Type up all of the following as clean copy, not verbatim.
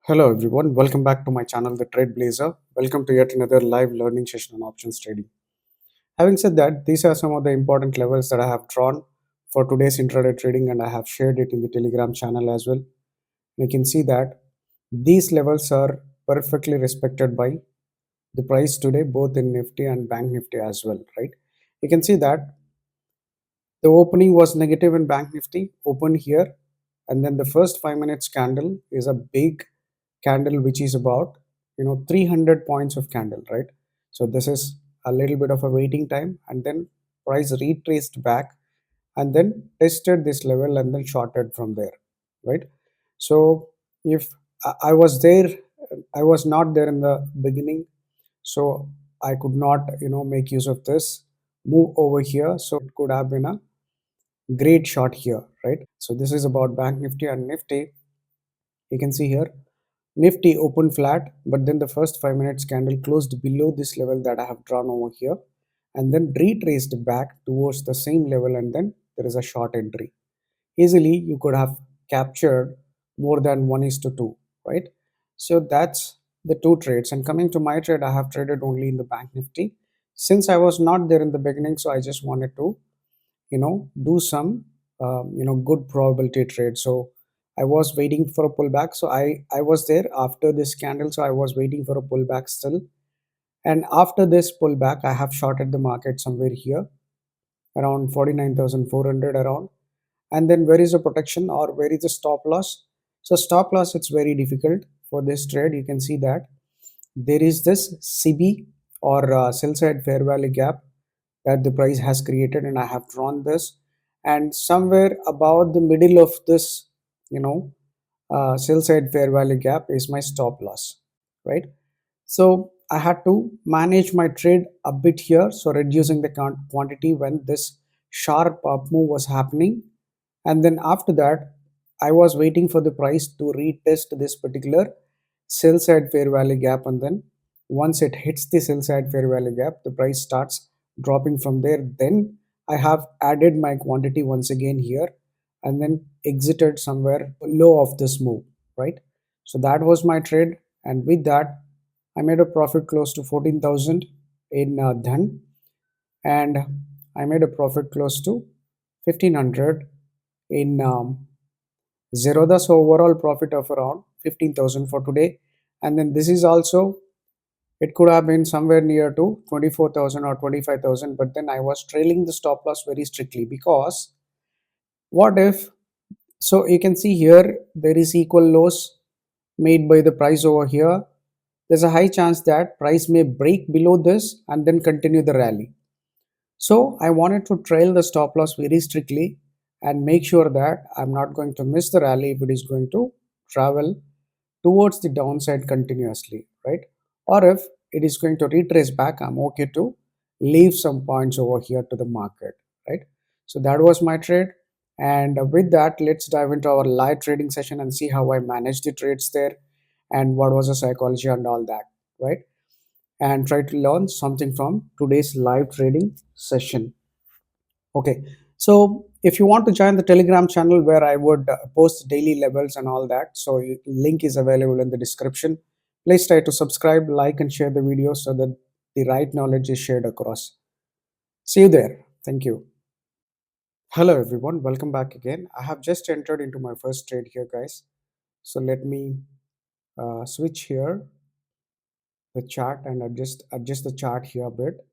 Hello everyone, welcome back to my channel The Trade Blazer. Welcome to yet another live learning session on options trading. Having said that, these are some of the important levels that I have drawn for today's intraday trading and I have shared it in the Telegram channel as well. You can see that these levels are perfectly respected by the price today both in Nifty and Bank Nifty as well, right? You can see that the opening was negative in Bank Nifty, open here, and then the first 5 minutes candle is a big candle which is about 300 points of candle, right? So this is a little bit of a waiting time, and then price retraced back and then tested this level and then shorted from there, right? So if I was there, I was not there in the beginning, so I could not make use of this move over here, so it could have been a great shot here, right? So this is about Bank Nifty and Nifty. You can see here Nifty opened flat, but then the first 5 minutes candle closed below this level that I have drawn over here and then retraced back towards the same level, and then there is a short entry. Easily you could have captured more than 1 is to 2, right? So that's the two trades. And coming to my trade, I have traded only in the Bank Nifty. Since I was not there in the beginning, so I just wanted to do some good probability trade. So I was waiting for a pullback, so I was there after this candle, so I was waiting for a pullback still. And after this pullback I have shorted the market somewhere here around 49,400 around. And then where is the protection or where is the stop loss? So stop loss, it's very difficult for this trade. You can see that there is this CB or sell side fair value gap that the price has created, and I have drawn this, and somewhere about the middle of this sell side fair value gap is my stop loss, right? So I had to manage my trade a bit here, so reducing the quantity when this sharp up move was happening. And then after that I was waiting for the price to retest this particular sell side fair value gap, and then once it hits the sell side fair value gap the price starts dropping from there. Then I have added my quantity once again here and then exited somewhere low of this move, right? So that was my trade, and with that I made a profit close to 14,000 in Dhan, and I made a profit close to 1500 in Zerodha. So overall profit of around 15,000 for today. And then this is also, it could have been somewhere near to 24,000 or 25,000, but then I was trailing the stop loss very strictly, because what if, so you can see here there is equal lows made by the price over here. There's a high chance that price may break below this and then continue the rally. So I wanted to trail the stop loss very strictly and make sure that I'm not going to miss the rally if it is going to travel towards the downside continuously, right? Or if it is going to retrace back, I'm okay to leave some points over here to the market, right? So that was my trade. And with that, let's dive into our live trading session and see how I managed the trades there and what was the psychology and all that, right? And try to learn something from today's live trading session. Okay, so if you want to join the Telegram channel where I would post daily levels and all that, so link is available in the description. Please try to subscribe, like, and share the video so that the right knowledge is shared across. See you there. Thank you. Hello everyone, welcome back again. I have just entered into my first trade here, guys. So let me switch here the chart and adjust the chart here a bit.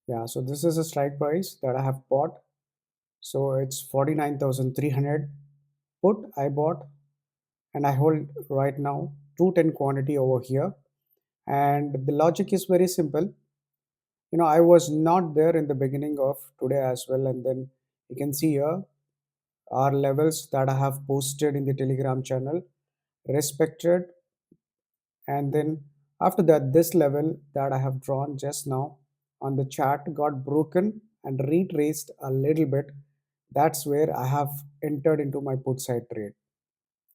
Yeah, so this is a strike price that I have bought. So it's 49,300 put I bought, and I hold right now 210 quantity over here. And the logic is very simple. I was not there in the beginning of today as well, and then you can see here are levels that I have posted in the Telegram channel respected, and then after that this level that I have drawn just now on the chart got broken and retraced a little bit. That's where I have entered into my put side trade.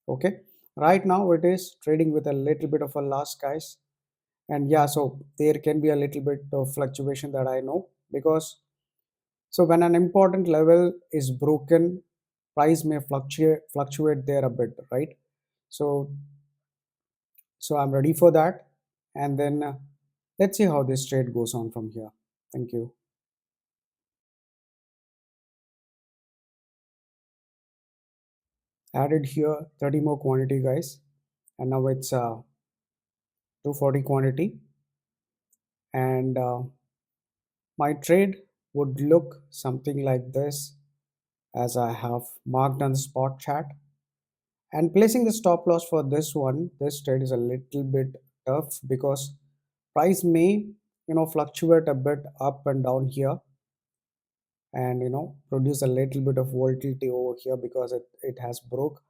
Okay, right now it is trading with a little bit of a loss, guys. And yeah, so there can be a little bit of fluctuation, that I know, because so when an important level is broken, price may fluctuate there a bit, right? So I'm ready for that, and then let's see how this trade goes on from here. Thank you. Added here 30 more quantity, guys, and now it's 240 quantity, and my trade would look something like this, as I have marked on the spot chart. And placing the stop loss for this one, this trade is a little bit tough because price may, fluctuate a bit up and down here, and produce a little bit of volatility over here because it has broke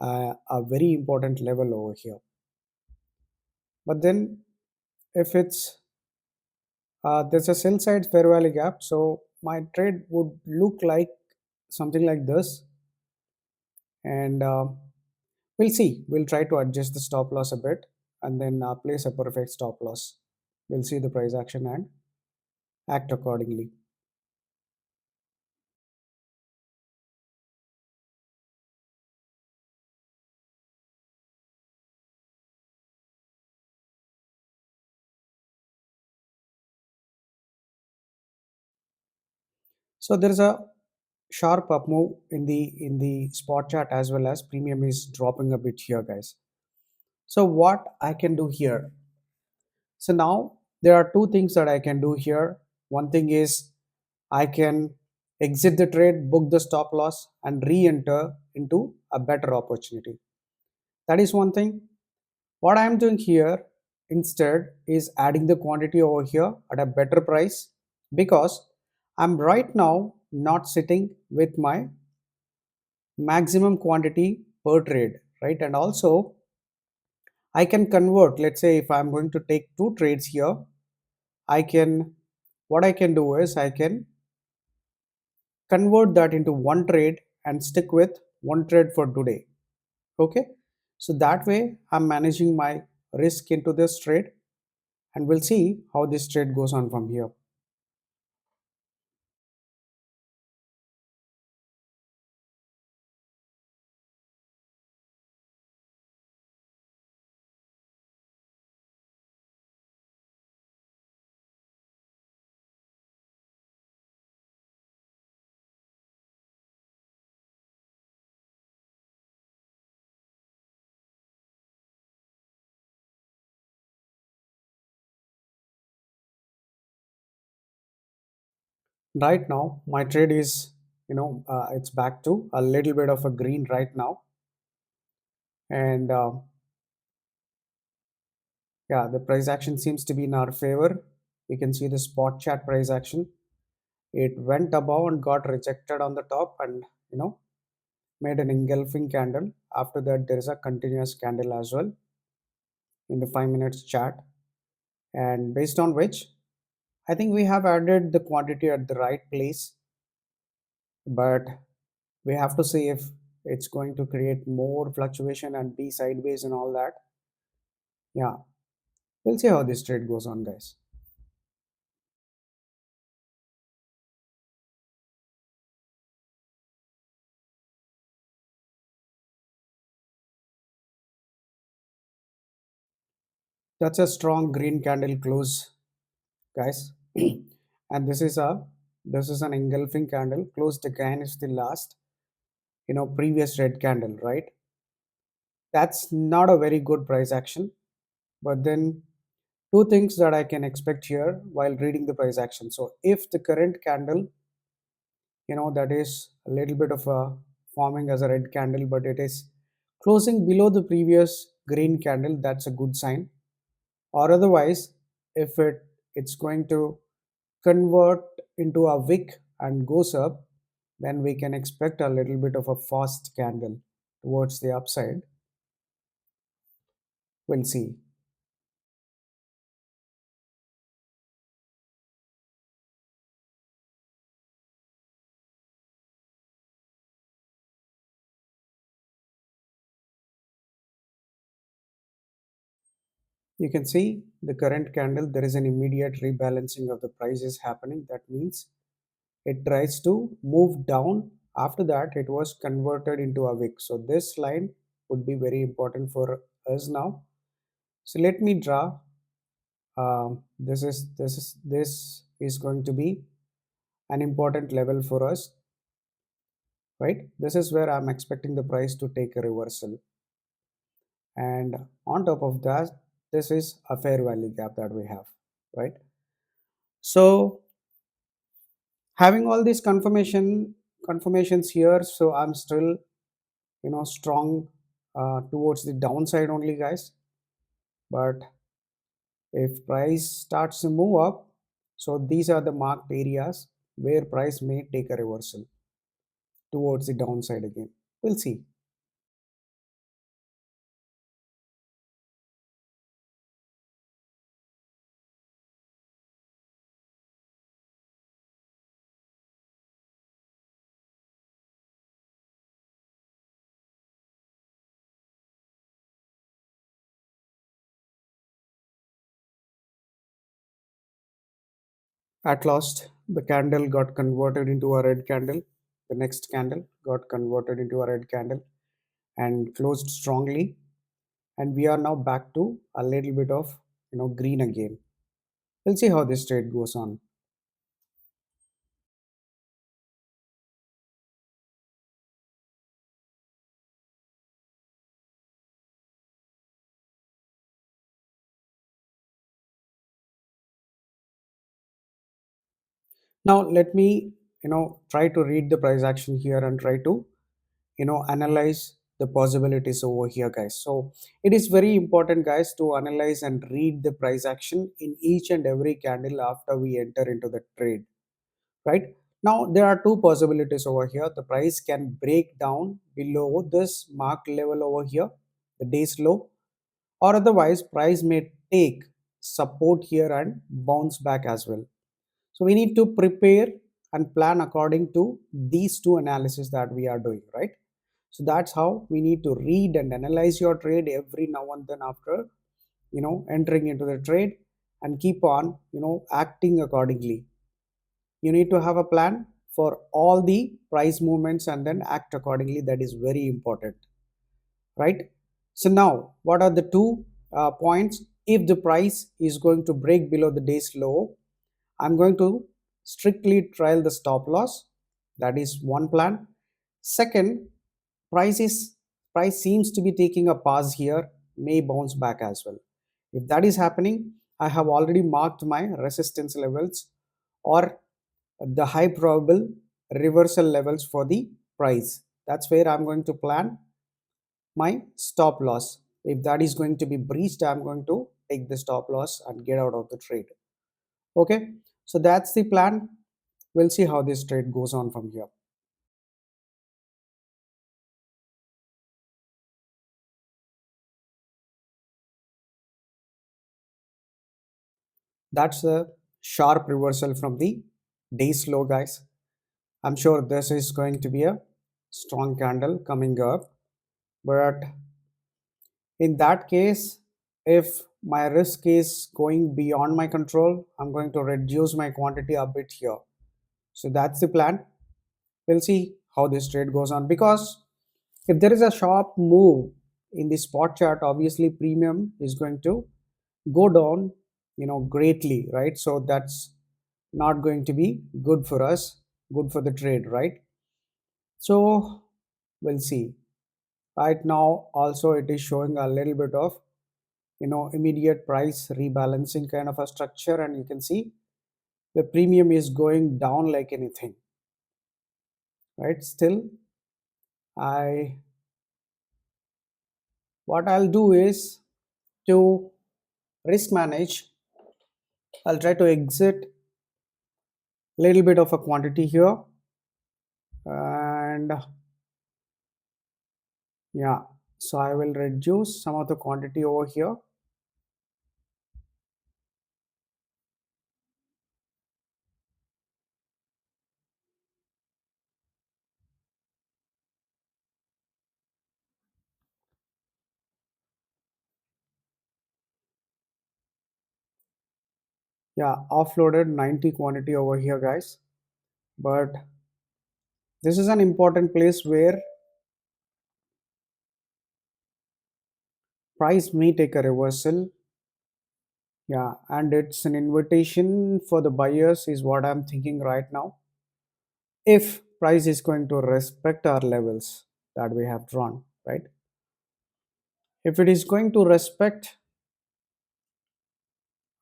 a very important level over here. But then if it's there's a sell side fair value gap, so my trade would look like something like this, and we'll see. We'll try to adjust the stop loss a bit, and then place a perfect stop loss. We'll see the price action and act accordingly. So there is a sharp up move in the spot chart, as well as premium is dropping a bit here, guys. So what I can do here, so now there are two things that I can do here. One thing is I can exit the trade, book the stop loss, and re-enter into a better opportunity. That is one thing. What I am doing here instead is adding the quantity over here at a better price, because I'm right now not sitting with my maximum quantity per trade, right? And also I can convert, let's say if I'm going to take two trades here, I can, what I can do is I can convert that into one trade and stick with one trade for today. Okay. So that way I'm managing my risk into this trade, and we'll see how this trade goes on from here. Right now my trade is, it's back to a little bit of a green right now, and yeah, the price action seems to be in our favor. You can see the spot chart price action. It went above and got rejected on the top, and you know made an engulfing candle. After that, there is a continuous candle as well in the 5 minutes chart, and based on which I think we have added the quantity at the right place, but we have to see if it's going to create more fluctuation and be sideways and all that. Yeah, we'll see how this trade goes on, guys. That's a strong green candle close, guys. And this is an engulfing candle. Closed again is the last, previous red candle, right? That's not a very good price action. But then two things that I can expect here while reading the price action. So if the current candle, that is a little bit of a forming as a red candle, but it is closing below the previous green candle, that's a good sign. Or otherwise, if it's going to convert into a wick and goes up, then we can expect a little bit of a fast candle towards the upside. We'll see. You can see the current candle, there is an immediate rebalancing of the prices happening. That means it tries to move down. After that, it was converted into a wick. So this line would be very important for us now. So let me draw. This is going to be an important level for us, right? This is where I'm expecting the price to take a reversal, and on top of that, this is a fair value gap that we have, right? So having all these confirmations here, so I'm still strong towards the downside only, guys. But if price starts to move up, so these are the marked areas where price may take a reversal towards the downside again. We'll see. At last, the candle got converted into a red candle. The next candle got converted into a red candle and closed strongly. And we are now back to a little bit of green again. We'll see how this trade goes on. Now let me try to read the price action here and try to analyze the possibilities over here, guys. So it is very important, guys, to analyze and read the price action in each and every candle after we enter into the trade, right? Now there are two possibilities over here. The price can break down below this mark level over here, the day's low, or otherwise price may take support here and bounce back as well. So we need to prepare and plan according to these two analysis that we are doing, right? So that's how we need to read and analyze your trade every now and then after entering into the trade, and keep on acting accordingly. You need to have a plan for all the price movements and then act accordingly. That is very important, right? So now what are the two points? If the price is going to break below the day's low, I'm going to strictly trial the stop loss. That is one plan. Second, price is price seems to be taking a pause here, may bounce back as well. If that is happening, I have already marked my resistance levels or the high probable reversal levels for the price. That's where I'm going to plan my stop loss. If that is going to be breached, I'm going to take the stop loss and get out of the trade. Okay, so that's the plan. We'll see how this trade goes on from here. That's a sharp reversal from the day's low, guys. I'm sure this is going to be a strong candle coming up, but in that case, if my risk is going beyond my control, I'm going to reduce my quantity a bit here. So that's the plan. We'll see how this trade goes on, because if there is a sharp move in the spot chart, obviously premium is going to go down greatly, right? So that's not going to be good for us, good for the trade, right? So we'll see. Right now also it is showing a little bit of immediate price rebalancing kind of a structure, and you can see the premium is going down like anything, right? Still, I what I'll do is to risk manage, I'll try to exit little bit of a quantity here, and yeah, so I will reduce some of the quantity over here. Yeah, offloaded 90 quantity over here, guys. But this is an important place where Price may take a reversal. Yeah, and it's an invitation for the buyers is what I'm thinking right now. If price is going to respect our levels that we have drawn, right? If it is going to respect,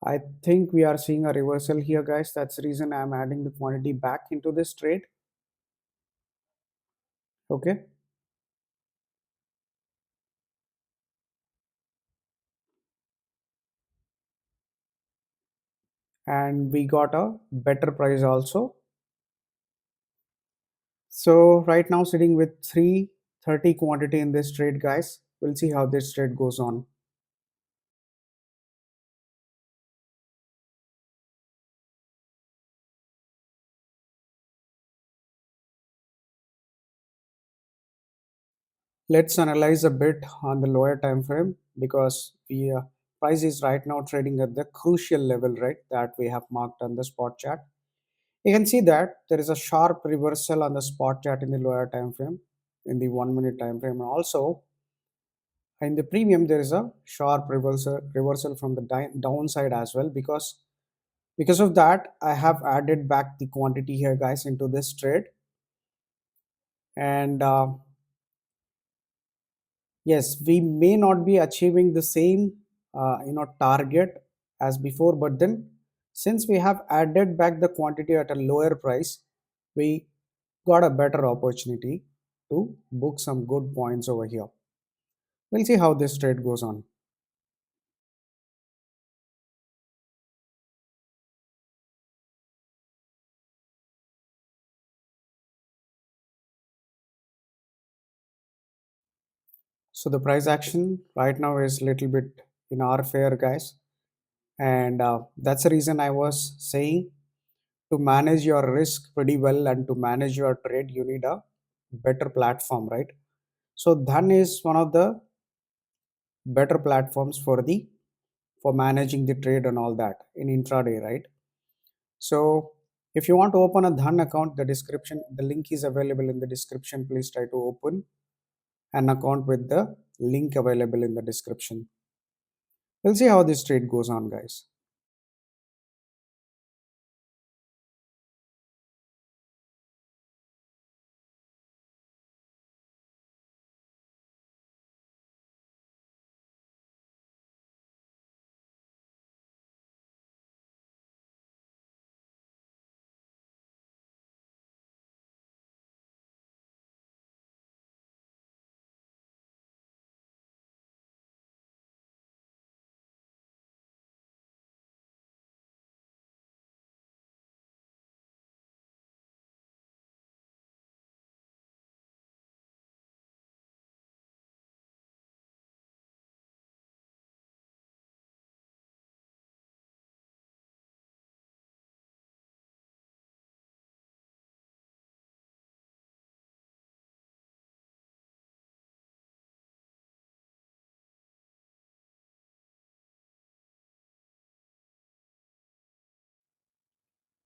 I think we are seeing a reversal here, guys. That's the reason I'm adding the quantity back into this trade. Okay. And we got a better price also. So right now sitting with 330 quantity in this trade, guys. We'll see how this trade goes on. Let's analyze a bit on the lower time frame because the price is right now trading at the crucial level, right, that we have marked on the spot chart. You can see that there is a sharp reversal on the spot chart in the lower time frame, in the 1 minute time frame, and also in the premium there is a sharp reversal from the downside as well. Because of that, I have added back the quantity here, guys, into this trade. And yes, we may not be achieving the same target as before, but then since we have added back the quantity at a lower price, we got a better opportunity to book some good points over here. We'll see how this trade goes on. So the price action right now is a little bit in our favor, guys, and that's the reason I was saying to manage your risk pretty well and to manage your trade, you need a better platform, right? So Dhan is one of the better platforms for managing the trade and all that in intraday, right? So if you want to open a Dhan account, the link is available in the description. Please try to open an account with the link available in the description. We'll see how this trade goes on, guys.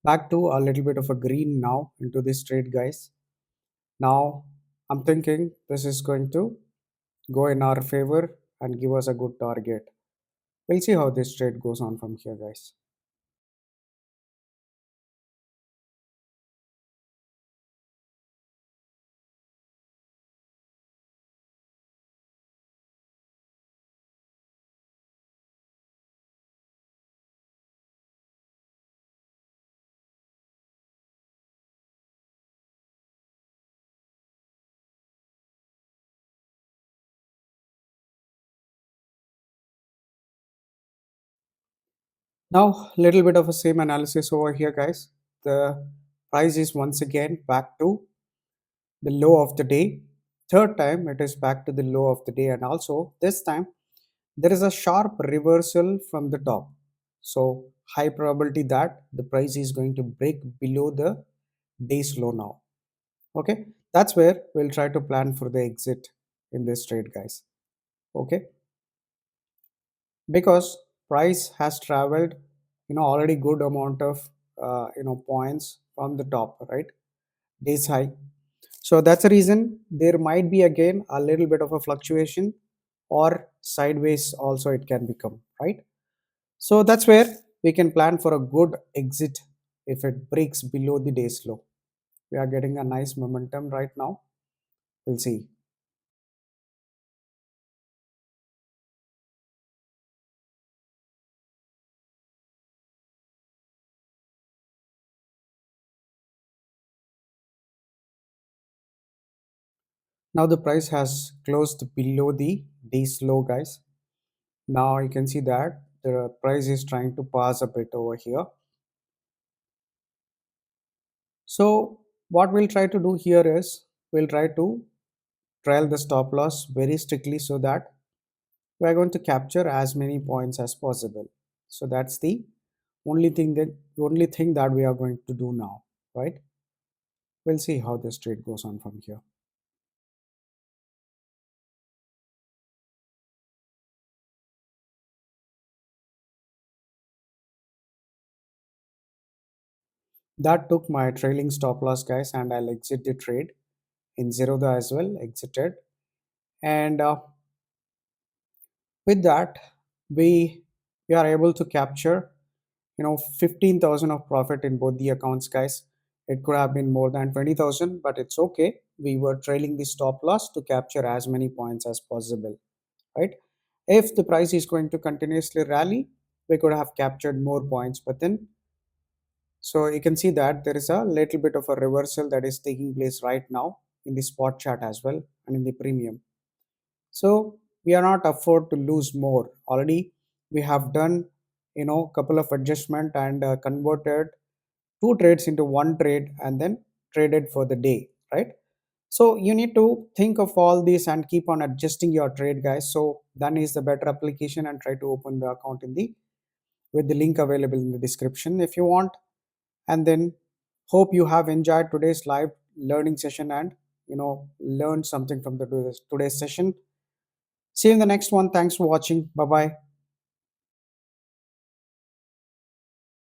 Back to a little bit of a green now into this trade, guys. Now I'm thinking this is going to go in our favor and give us a good target. We'll see how this trade goes on from here, guys. Now, little bit of a same analysis over here, guys. The price is once again back to the low of the day. Third time, it is back to the low of the day, and also this time there is a sharp reversal from the top. So, high probability that the price is going to break below the day's low now. Okay, that's where we'll try to plan for the exit in this trade, guys. Okay, because price has traveled already good amount of points from the top, right, days high. So that's the reason there might be again a little bit of a fluctuation or sideways also it can become, right? So that's where we can plan for a good exit if it breaks below the day's low. We are getting a nice momentum right now. We'll see. Now the price has closed below the day's low, guys. Now you can see that the price is trying to pass a bit over here. So what we'll try to do here is we'll try to trail the stop loss very strictly so that we are going to capture as many points as possible. So that's the only thing that we are going to do now, right? We'll see how this trade goes on from here. That took my trailing stop loss, guys, and I'll exit the trade in Zerodha as well. Exited, and with that, we we are able to capture 15,000 of profit in both the accounts, guys. It could have been more than 20,000, but it's okay. We were trailing the stop loss to capture as many points as possible, right? If the price is going to continuously rally, we could have captured more points, but then so you can see that there is a little bit of a reversal that is taking place right now in the spot chart as well and in the premium. So we are not afford to lose more. Already we have done couple of adjustment and converted two trades into one trade and then traded for the day, right? So you need to think of all this and keep on adjusting your trade, guys. So then is the better application, and try to open the account in the with the link available in the description if you want. And then hope you have enjoyed today's live learning session and learned something from the today's session. See you in the next one. Thanks for watching. Bye bye.